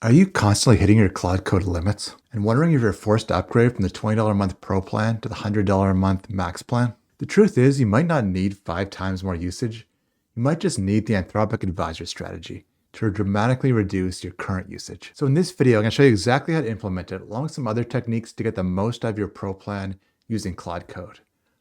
Are you constantly hitting your Claude Code limits and wondering if you're forced to upgrade from the $20 a month Pro plan to the $100 a month Max plan? The truth is, you might not need 5 times more usage. You might just need the Anthropic Advisor strategy to dramatically reduce your current usage. So in this video, I'm going to show you exactly how to implement it, along with some other techniques to get the most out of your Pro plan using Claude Code.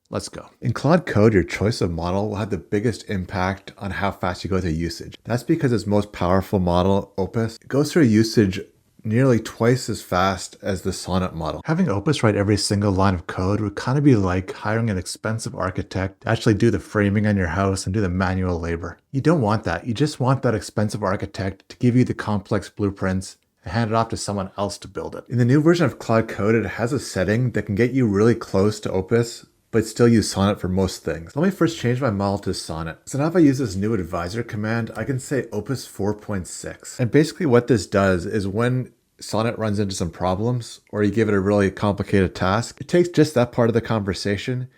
Let's go. In Claude Code, your choice of model will have the biggest impact on how fast you go through usage. That's because its most powerful model, Opus, goes through usage nearly twice as fast as the Sonnet model. Having Opus write every single line of code would kind of be like hiring an expensive architect to actually do the framing on your house and do the manual labor. You don't want that. You just want that expensive architect to give you the complex blueprints and hand it off to someone else to build it. In the new version of Claude Code, it has a setting that can get you really close to Opus, but still use Sonnet for most things. Let me first change my model to Sonnet. So now if I use this new advisor command, I can say Opus 4.6. And basically what this does is when Sonnet runs into some problems, or you give it a really complicated task, it takes just that part of the conversation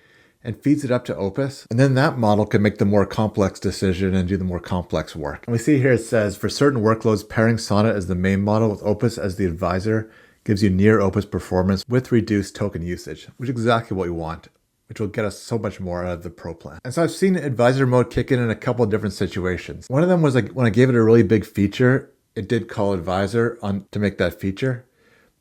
and feeds it up to Opus. And then that model can make the more complex decision and do the more complex work. And we see here it says, for certain workloads, pairing Sonnet as the main model with Opus as the advisor gives you near Opus performance with reduced token usage, which is exactly what we want, which will get us so much more out of the Pro plan. And so I've seen advisor mode kick in a couple of different situations. One of them was like when I gave it a really big feature, it did call advisor on to make that feature.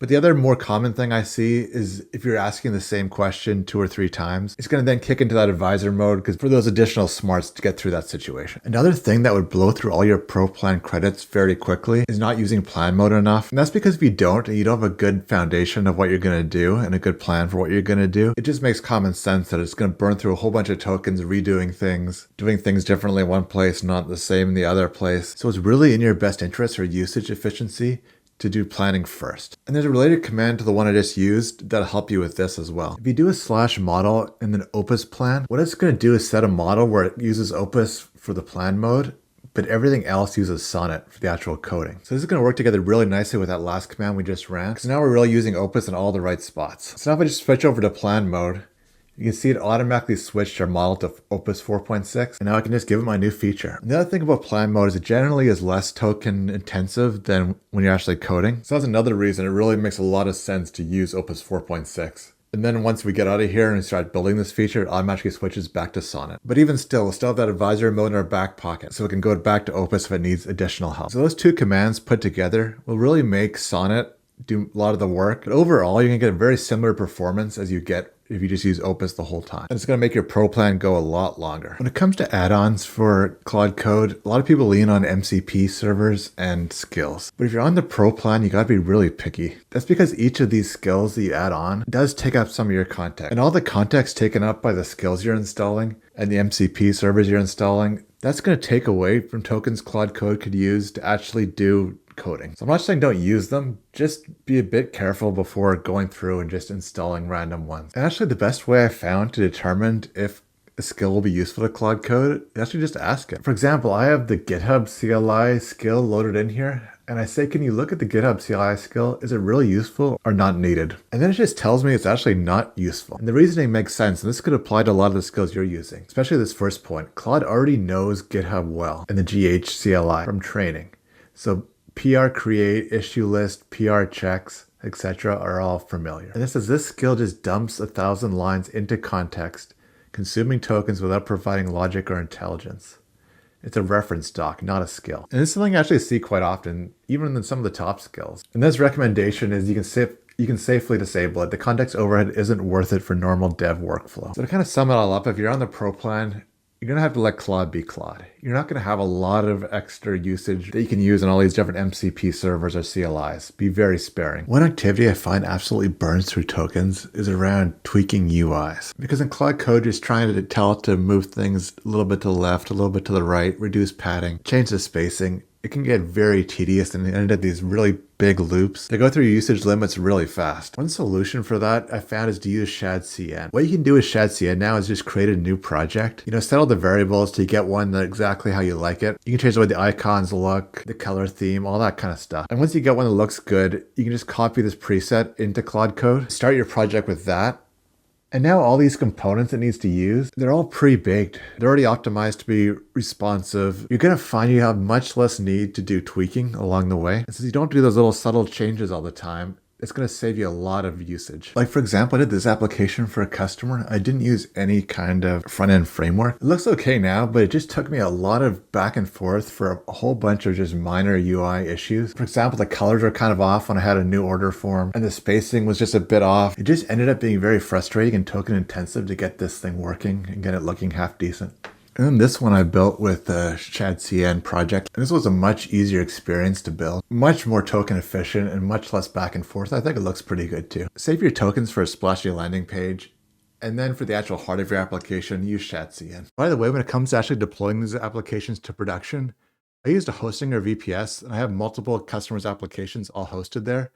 But the other more common thing I see is if you're asking the same question 2 or 3 times, it's going to then kick into that advisor mode because for those additional smarts to get through that situation. Another thing that would blow through all your Pro plan credits very quickly is not using plan mode enough. And that's because if you don't, and you don't have a good foundation of what you're going to do and a good plan for what you're going to do, it just makes common sense that it's going to burn through a whole bunch of tokens, redoing things, doing things differently in one place, not the same in the other place. So it's really in your best interest for usage efficiency to do planning first. And there's a related command to the one I just used that'll help you with this as well. If you do a /model and then Opus plan, what it's going to do is set a model where it uses Opus for the plan mode, but everything else uses Sonnet for the actual coding. So this is going to work together really nicely with that last command we just ran, because now we're really using Opus in all the right spots. So now if I just switch over to plan mode, you can see it automatically switched our model to Opus 4.6, and now I can just give it my new feature. And the other thing about plan mode is it generally is less token intensive than when you're actually coding. So that's another reason it really makes a lot of sense to use Opus 4.6. And then once we get out of here and start building this feature, it automatically switches back to Sonnet. But even still, we'll still have that advisor mode in our back pocket, so we can go back to Opus if it needs additional help. So those two commands put together will really make Sonnet do a lot of the work. But overall, you're going to get a very similar performance as you get if you just use Opus the whole time. And it's going to make your Pro plan go a lot longer. When it comes to add-ons for Claude Code, a lot of people lean on MCP servers and skills. But if you're on the Pro plan, you got to be really picky. That's because each of these skills that you add on does take up some of your context. And all the context taken up by the skills you're installing and the MCP servers you're installing, that's going to take away from tokens Claude Code could use to actually do coding. So I'm not saying don't use them, just be a bit careful before going through and just installing random ones. And actually the best way I found to determine if a skill will be useful to Claude Code is actually just ask it. For example, I have the GitHub CLI skill loaded in here, and I say, can you look at the GitHub CLI skill? Is it really useful or not needed? And then it just tells me it's actually not useful. And the reasoning makes sense, and this could apply to a lot of the skills you're using, especially this first point. Claude already knows GitHub well and the GH CLI from training. So PR create, issue list, PR checks, etc. are all familiar. And it says this skill just dumps 1,000 lines into context, consuming tokens without providing logic or intelligence. It's a reference doc, not a skill. And this is something I actually see quite often, even in some of the top skills. And this recommendation is you can safely disable it. The context overhead isn't worth it for normal dev workflow. So to kind of sum it all up, if you're on the Pro plan, you're going to have to let Claude be Claude. You're not going to have a lot of extra usage that you can use on all these different MCP servers or CLIs. Be very sparing. One activity I find absolutely burns through tokens is around tweaking UIs. Because in Claude Code, you're just trying to tell it to move things a little bit to the left, a little bit to the right, reduce padding, change the spacing. It can get very tedious and end up these really big loops. They go through usage limits really fast. One solution for that I found is to use shadcn. What you can do with shadcn now is just create a new project. Set all the variables till you get one that exactly how you like it. You can change the way the icons look, the color theme, all that kind of stuff. And once you get one that looks good, you can just copy this preset into Claude Code, start your project with that, And now all these components it needs to use, they're all pre-baked. They're already optimized to be responsive. You're going to find you have much less need to do tweaking along the way. And since you don't do those little subtle changes all the time, it's going to save you a lot of usage. Like for example, I did this application for a customer. I didn't use any kind of front-end framework. It looks okay now, but it just took me a lot of back and forth for a whole bunch of just minor UI issues. For example, the colors were kind of off when I had a new order form and the spacing was just a bit off. It just ended up being very frustrating and token intensive to get this thing working and get it looking half decent. And then this one I built with the shadcn project. And this was a much easier experience to build. Much more token efficient and much less back and forth. I think it looks pretty good too. Save your tokens for a splashy landing page. And then for the actual heart of your application, use shadcn. By the way, when it comes to actually deploying these applications to production, I used a Hostinger VPS and I have multiple customers' applications all hosted there.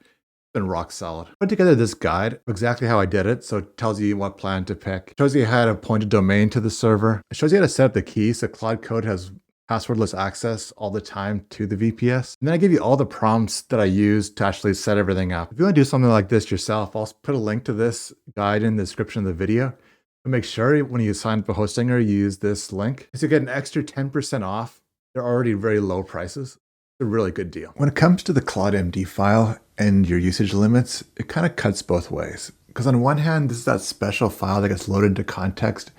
Been rock solid. Put together this guide, exactly how I did it, so it tells you what plan to pick. It shows you how to point a domain to the server. It shows you how to set up the key, so Claude Code has passwordless access all the time to the VPS. And then I give you all the prompts that I use to actually set everything up. If you want to do something like this yourself, I'll put a link to this guide in the description of the video. But make sure when you sign up for Hostinger, you use this link. So you get an extra 10% off. They're already very low prices. A really good deal. When it comes to the CLAUDE.md file and your usage limits, it kind of cuts both ways. Because on one hand, this is that special file that gets loaded into context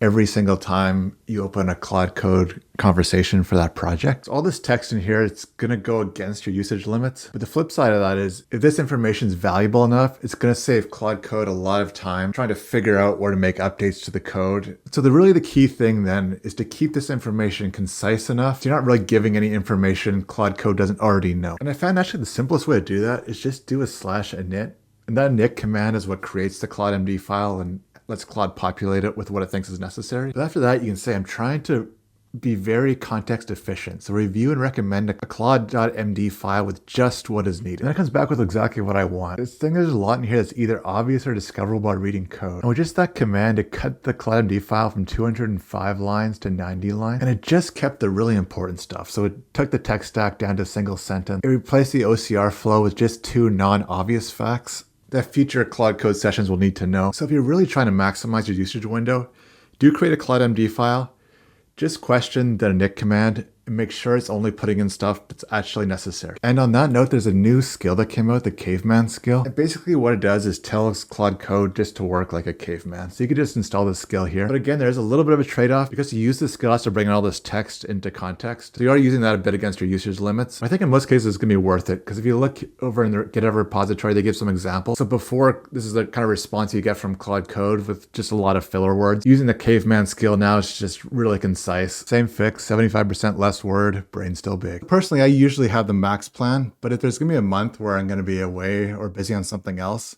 every single time you open a Claude Code conversation for that project. All this text in here, it's going to go against your usage limits. But the flip side of that is if this information is valuable enough, it's going to save Claude Code a lot of time trying to figure out where to make updates to the code. So really the key thing then is to keep this information concise enough so you're not really giving any information Claude Code doesn't already know. And I found actually the simplest way to do that is just do a /init. And that init command is what creates the CLAUDE.md file and lets Claude populate it with what it thinks is necessary. But after that, you can say, I'm trying to be very context efficient. So review and recommend a CLAUDE.md file with just what is needed. And that comes back with exactly what I want. This thing, there's a lot in here that's either obvious or discoverable by reading code. And with just that command, it cut the CLAUDE.md file from 205 lines to 90 lines. And it just kept the really important stuff. So it took the text stack down to a single sentence. It replaced the OCR flow with just 2 non-obvious facts that future Claude Code sessions will need to know. So if you're really trying to maximize your usage window, do create a CLAUDE.md file. Just question the init command and make sure it's only putting in stuff that's actually necessary. And on that note, there's a new skill that came out, the Caveman skill. And basically what it does is tells Claude Code just to work like a caveman. So you could just install this skill here. But again, there's a little bit of a trade-off because you use this skill has to bring in all this text into context. So you are using that a bit against your usage limits. I think in most cases it's gonna be worth it because if you look over in the GitHub repository, they give some examples. So before, this is the kind of response you get from Claude Code with just a lot of filler words. Using the Caveman skill now is just really concise. Same fix, 75% less word, brain still big. Personally, I usually have the max plan, but if there's gonna be a month where I'm gonna be away or busy on something else,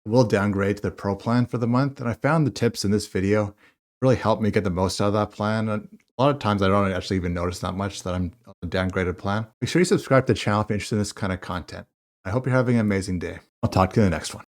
we'll downgrade to the pro plan for the month. And I found the tips in this video really helped me get the most out of that plan. And a lot of times I don't actually even notice that much that I'm on a downgraded plan. Make sure you subscribe to the channel if you're interested in this kind of content. I hope you're having an amazing day. I'll talk to you in the next one.